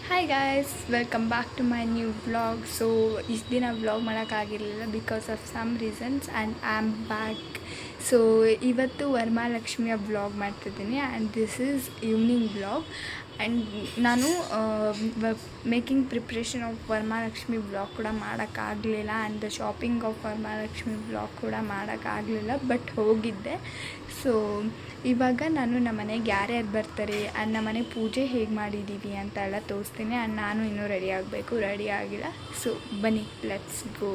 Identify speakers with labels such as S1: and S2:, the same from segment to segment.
S1: Hi guys, welcome back to my new vlog. So ಇಷ್ಟು ದಿನ vlog ಮಾಡೋಕ್ಕಾಗಿರಲಿಲ್ಲ because of some reasons and I am back. So ಇವತ್ತು ವರಮಹಾಲಕ್ಷ್ಮಿಯ vlog ಮಾಡ್ತಿದ್ದೀನಿ and this is evening vlog. And ನಾನು making preparation of Varamahalakshmi vlog ಕೂಡ ಮಾಡೋಕ್ಕಾಗಲಿಲ್ಲ and the shopping of Varamahalakshmi vlog ಕೂಡ ಮಾಡೋಕ್ಕಾಗಲಿಲ್ಲ, ಬಟ್ ಹೋಗಿದ್ದೆ. ಸೊ ಇವಾಗ ನಾನು ನಮ್ಮ ಮನೆಗೆ ಯಾರ್ಯಾರು ಬರ್ತಾರೆ ಆ್ಯಂಡ್ ನಮ್ಮ ಮನೆ ಪೂಜೆ ಹೇಗೆ ಮಾಡಿದ್ದೀವಿ ಅಂತ ಎಲ್ಲ ತೋರಿಸ್ತೀನಿ. ಆ್ಯಂಡ್ ನಾನು ಇನ್ನೂ ರೆಡಿ ಆಗಬೇಕು, ರೆಡಿ ಆಗಿಲ್ಲ. ಸೊ ಬನ್ನಿ, ಲೆಟ್ಸ್ ಗೋ.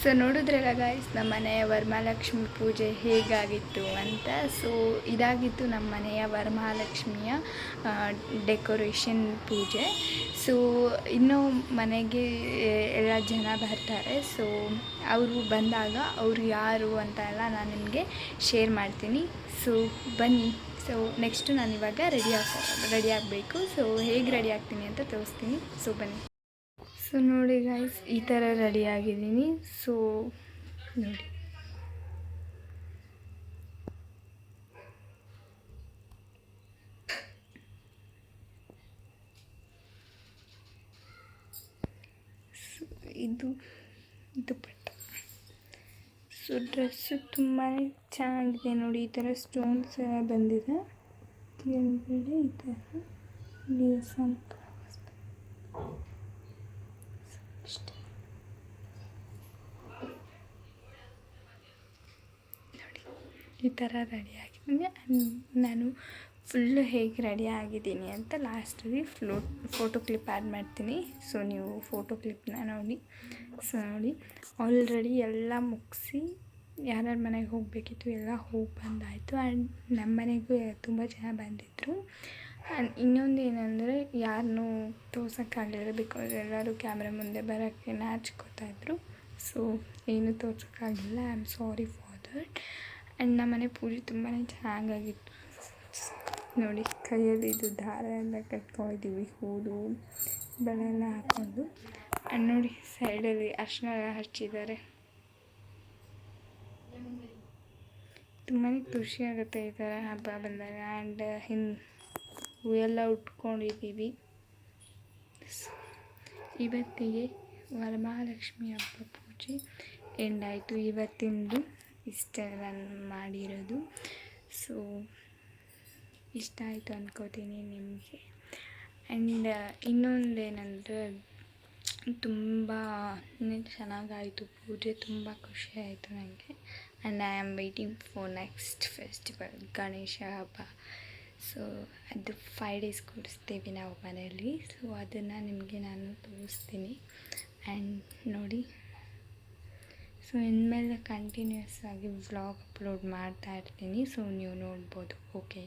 S1: ಸೊ ನೋಡಿದ್ರಲ್ಲ ಗಾಯ್ಸ್, ನಮ್ಮ ಮನೆಯ ವರಮಹಾಲಕ್ಷ್ಮಿ ಪೂಜೆ ಹೇಗಾಗಿತ್ತು ಅಂತ. ಸೊ ಇದಾಗಿತ್ತು ನಮ್ಮ ಮನೆಯ ವರಮಹಾಲಕ್ಷ್ಮಿಯ ಡೆಕೋರೇಷನ್ ಪೂಜೆ. ಸೊ ಇನ್ನೂ ಮನೆಗೆ ಎಲ್ಲ ಜನ ಬರ್ತಾರೆ. ಸೊ ಅವರು ಬಂದಾಗ ಅವರು ಯಾರು ಅಂತ ಎಲ್ಲ ನಾನು ನಿಮಗೆ ಶೇರ್ ಮಾಡ್ತೀನಿ. ಸೊ ಬನ್ನಿ. ಸೊ ನೆಕ್ಸ್ಟು ನಾನು ಇವಾಗ ರೆಡಿ ಆಗಬೇಕು. ಸೊ ಹೇಗೆ ರೆಡಿ ಆಗ್ತೀನಿ ಅಂತ ತೋರಿಸ್ತೀನಿ. ಸೊ ಬನ್ನಿ. ಸೊ ನೋಡಿ ಗೈಸ್, ಈ ಥರ ರೆಡಿ ಆಗಿದ್ದೀನಿ. ಸೊ ನೋಡಿ, ಇದು ದುಪ್ಪಟ್ಟ. ಸೊ ಡ್ರೆಸ್ಸು ತುಂಬಾ ಚೆನ್ನಾಗಿದೆ ನೋಡಿ. ಈ ಥರ ಸ್ಟೋನ್ಸ್ ಎಲ್ಲ ಬಂದಿದೆ ಕೆಳಗಡೆ. ಈ ಥರ ಲೇಸ್ ಅಂತ ನೋಡಿ, ಈ ಥರ ರೆಡಿ ಆಗಿದ್ದೀನಿ. ನಾನು ಫುಲ್ಲು ಹೇಗೆ ರೆಡಿ ಆಗಿದ್ದೀನಿ ಅಂತ ಲಾಸ್ಟಲ್ಲಿ ಫೋಟೋ ಕ್ಲಿಪ್ ಆ್ಯಡ್ ಮಾಡ್ತೀನಿ. ಸೊ ನೀವು ಫೋಟೋ ಕ್ಲಿಪ್ನ ನೋಡಿ. ಸೊ ನೋಡಿ, ಆಲ್ರೆಡಿ ಎಲ್ಲ ಮುಗಿಸಿ ಯಾರ್ಯಾರ ಮನೆಗೆ ಹೋಗಬೇಕಿತ್ತು ಎಲ್ಲ ಹೋಗಿ ಬಂದಾಯಿತು. ಆ್ಯಂಡ್ ನಮ್ಮ ಮನೆಗೂ ತುಂಬ ಜನ ಬಂದಿದ್ದರು. ಆ್ಯಂಡ್ ಇನ್ನೊಂದು ಏನಂದರೆ, ಯಾರನ್ನೂ ತೋರ್ಸೋಕ್ಕಾಗಲಿಲ್ಲ ಬಿಕಾಸ್ ಎಲ್ಲರೂ ಕ್ಯಾಮ್ರಾ ಮುಂದೆ ಬರೋಕ್ಕೆ ನಾಚ್ಕೋತಾಯಿದ್ರು. ಸೊ ಏನೂ ತೋರ್ಸೋಕ್ಕಾಗಲಿಲ್ಲ. I am sorry for that. And ನಮ್ಮ ಮನೆ ಪೂಜೆ ತುಂಬಾ ಚೆನ್ನಾಗಾಗಿತ್ತು ನೋಡಿ. ಕೈಯಲ್ಲಿ ಇದು ದಾರ ಎಲ್ಲ ಕಟ್ಕೊಂಡಿದ್ದೀವಿ, ಹೂವು ಬಳೆ ಎಲ್ಲ ಹಾಕ್ಕೊಂಡು. ಆ್ಯಂಡ್ ನೋಡಿ, ಸೈಡಲ್ಲಿ ಅರ್ಶಿನ ಹಚ್ಚಿದ್ದಾರೆ. ತುಂಬಾ ಖುಷಿ ಆಗುತ್ತೆ ಈ ಥರ ಹಬ್ಬ ಬಂದಾಗ. ಆ್ಯಂಡ್ ಹೂ ಎಲ್ಲ ಉಟ್ಕೊಂಡಿದ್ದೀವಿ. ಇವತ್ತಿಗೆ ವರಮಹಾಲಕ್ಷ್ಮಿ ಹಬ್ಬ ಪೂಜೆ ಎಂಡಾಯಿತು. ಇವತ್ತಿಂದು ಇಷ್ಟೇ ನಾನು ಮಾಡಿರೋದು. ಸೊ ಇಷ್ಟ ಆಯಿತು ಅಂದ್ಕೋತೀನಿ ನಿಮಗೆ. ಆ್ಯಂಡ್ ಇನ್ನೊಂದೇನೆಂದರೆ, ತುಂಬ ಚೆನ್ನಾಗಾಯಿತು ಪೂಜೆ, ತುಂಬ ಖುಷಿ ಆಯಿತು ನನಗೆ. And I am waiting for next festival, Ganesha ಹಬ್ಬ. ಸೊ ಅದು 5 days ಕೂಡಿಸ್ತೀವಿ ನಾವು ಮನೆಯಲ್ಲಿ. ಸೊ ಅದನ್ನು ನಿಮಗೆ ನಾನು ತೋರಿಸ್ತೀನಿ. ಆ್ಯಂಡ್ ನೋಡಿ, ಸೊ ಇನ್ಮೇಲೆ ಕಂಟಿನ್ಯೂಸ್ ಆಗಿ ವ್ಲಾಗ್ ಅಪ್ಲೋಡ್ ಮಾಡ್ತಾ ಇರ್ತೀನಿ. ಸೊ ನೀವು ನೋಡ್ಬೋದು. ಓಕೆ,